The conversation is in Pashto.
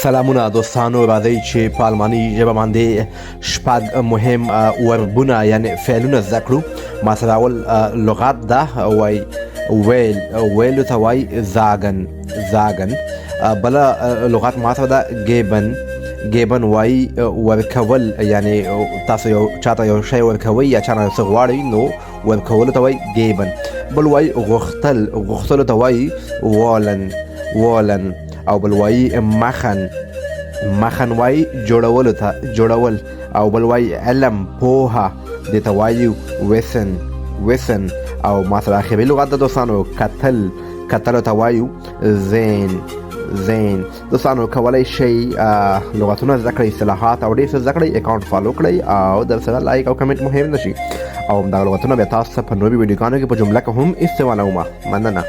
سلامونه دوستانو، راځئ چې په الماني ژبه باندې شپږ مهم وربونه یعنې فعلونه زده کړو. ما سره اول لغت ده وایي ویل، ویلو ته وایي زاګن. بله لغت ما سره ده ګیبن وایي ورکول، یعنې تاسو چاته یو شی ورکوئ یا چا نه څه غواړئ نو ورکولو ته وایي ګیبن. بل وایي غوښتلو ته وایي والن. او بل وایي مخن وایي جوړول. او بل وایي علم پوهه، دې ته وایي وسن. او ما سره آخري لغت ده دوستانو کتلو ته وایو زین. دوستانو کولی شئ لغتونه زده کړئ، اصطلاحات او ډېر څه زده کړئ، اکاونټ فالو کړئ او در سره لایک او کمنټ مهم نشي. او همدغه لغتونه بیا تاسو ته په نورو ویډیوګانو کې په جمله کې هم استعمالومه. مننه.